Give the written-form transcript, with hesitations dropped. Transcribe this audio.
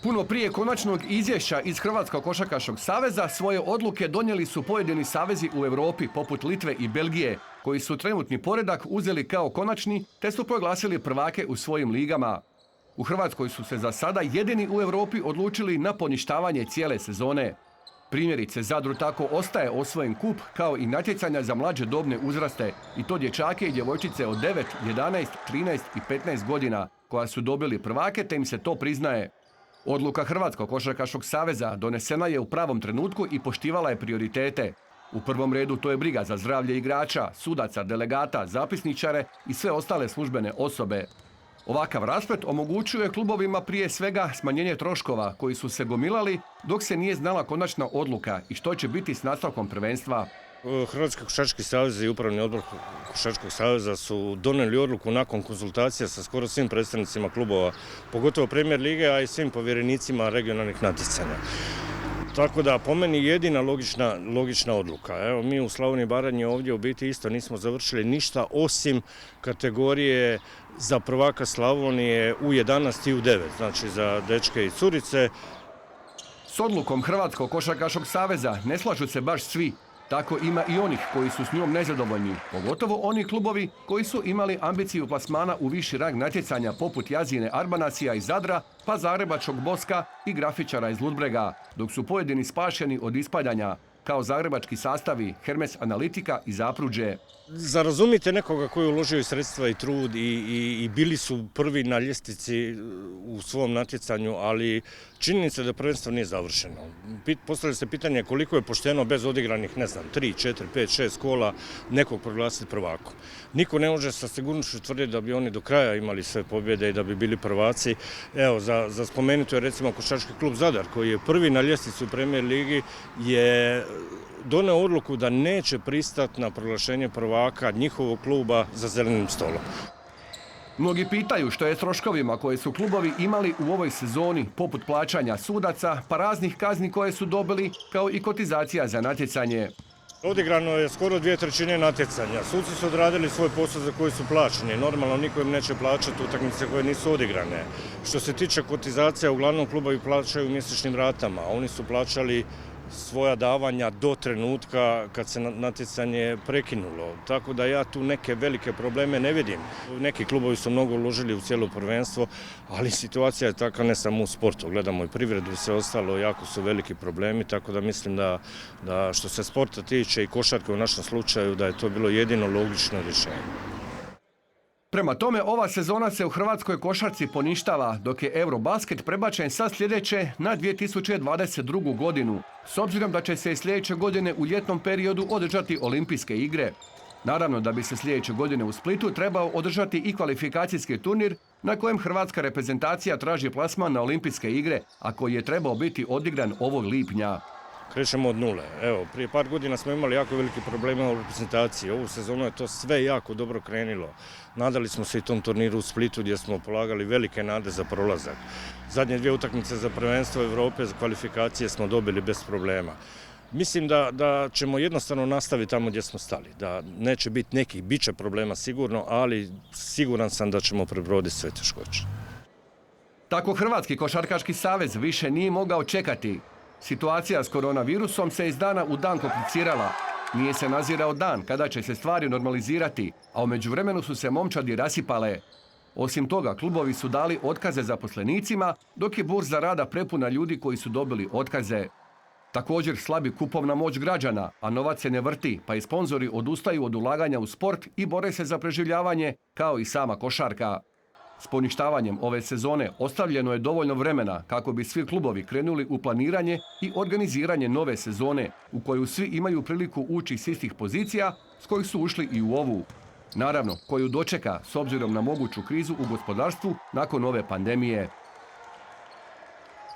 Puno prije konačnog izvješća iz Hrvatskog košarkaškog saveza svoje odluke donijeli su pojedini savezi u Europi poput Litve i Belgije, koji su trenutni poredak uzeli kao konačni te su proglasili prvake u svojim ligama. U Hrvatskoj su se za sada jedini u Europi odlučili na poništavanje cijele sezone. Primjerice, Zadru tako ostaje osvojen kup kao i natjecanja za mlađe dobne uzraste i to dječake i djevojčice od 9, 11, 13 i 15 godina koja su dobili prvake te im se to priznaje. Odluka Hrvatskog košarkaškog saveza donesena je u pravom trenutku i poštivala je prioritete. U prvom redu to je briga za zdravlje igrača, sudaca, delegata, zapisničare i sve ostale službene osobe. Ovakav rasplet omogućuje klubovima prije svega smanjenje troškova koji su se gomilali dok se nije znala konačna odluka i što će biti s nastavkom prvenstva. Hrvatski košarkaški savez i upravni odbor košarkaškog saveza su donijeli odluku nakon konzultacija sa skoro svim predstavnicima klubova, pogotovo Premier lige, a i svim povjerenicima regionalnih natjecanja. Tako da, po meni, jedina logična odluka. Evo, mi u Slavoniji i Baranji ovdje u biti isto nismo završili ništa osim kategorije za prvaka Slavonije U11 i U9, znači za dečke i curice. S odlukom Hrvatskog košarkaškog saveza ne slažu se baš svi. Tako ima i onih koji su s njom nezadovoljni, pogotovo oni klubovi koji su imali ambiciju plasmana u viši rang natjecanja poput Jazine Arbanasija iz Zadra, pa Zagrebačkog Boska i Grafičara iz Ludbrega, dok su pojedini spašeni od ispadanja, kao zagrebački sastavi Hermes Analitika i Zapruđe. Za razumite nekoga koji je uložio sredstva i trud i bili su prvi na ljestvici u svom natjecanju, ali činjenica da prvenstvo nije završeno. Postavlja se pitanje koliko je pošteno bez odigranih, 3, 4, 5, 6 kola nekog proglasiti prvakom. Niko ne može sa sigurnošću tvrditi da bi oni do kraja imali sve pobjede i da bi bili prvaci. Evo, za spomenuto je recimo košarkaški klub Zadar koji je prvi na ljestvici u Premier ligi je doneo odluku da neće pristati na proglašenje prvaka njihovog kluba za zelenim stolom. Mnogi pitaju što je s troškovima koje su klubovi imali u ovoj sezoni, poput plaćanja sudaca, pa raznih kazni koje su dobili, kao i kotizacija za natjecanje. Odigrano je skoro 2/3 natjecanja. Suci su odradili svoj posao za koji su plaćeni. Normalno niko im neće plaćati utakmice koje nisu odigrane. Što se tiče kotizacija, uglavnom klubovi plaćaju u mjesečnim ratama. Oni su plaćali svoja davanja do trenutka kad se natjecanje prekinulo. Tako da ja tu neke velike probleme ne vidim. Neki klubovi su mnogo uložili u cijelo prvenstvo, ali situacija je takva ne samo u sportu. Gledamo i privredu i sve ostalo, jako su veliki problemi, tako da mislim da što se sporta tiče i košarke u našem slučaju, da je to bilo jedino logično rješenje. Prema tome, ova sezona se u hrvatskoj košarci poništava, dok je Eurobasket prebačen sa sljedeće na 2022. godinu, s obzirom da će se i sljedeće godine u ljetnom periodu održati olimpijske igre. Naravno da bi se sljedeće godine u Splitu trebao održati i kvalifikacijski turnir na kojem hrvatska reprezentacija traži plasman na olimpijske igre, a koji je trebao biti odigran ovog lipnja. Krećemo od nule. Evo, prije par godina smo imali jako velike probleme u reprezentaciji. Ovu sezonu je to sve jako dobro krenilo. Nadali smo se i tom turniru u Splitu gdje smo polagali velike nade za prolazak. Zadnje 2 utakmice za prvenstvo Europe, za kvalifikacije smo dobili bez problema. Mislim da ćemo jednostavno nastaviti tamo gdje smo stali. Da neće biti nekih, bit će problema sigurno, ali siguran sam da ćemo prebroditi sve teškoće. Tako Hrvatski košarkaški savez više nije mogao čekati. Situacija s koronavirusom se iz dana u dan komplicirala. Nije se nazirao dan kada će se stvari normalizirati, a u međuvremenu su se momčadi rasipale. Osim toga, klubovi su dali otkaze zaposlenicima, dok je burza rada prepuna ljudi koji su dobili otkaze. Također slabi kupovna moć građana, a novac se ne vrti, pa i sponzori odustaju od ulaganja u sport i bore se za preživljavanje, kao i sama košarka. S poništavanjem ove sezone ostavljeno je dovoljno vremena kako bi svi klubovi krenuli u planiranje i organiziranje nove sezone u koju svi imaju priliku ući s istih pozicija s kojih su ušli i u ovu. Naravno, koju dočeka s obzirom na moguću krizu u gospodarstvu nakon ove pandemije.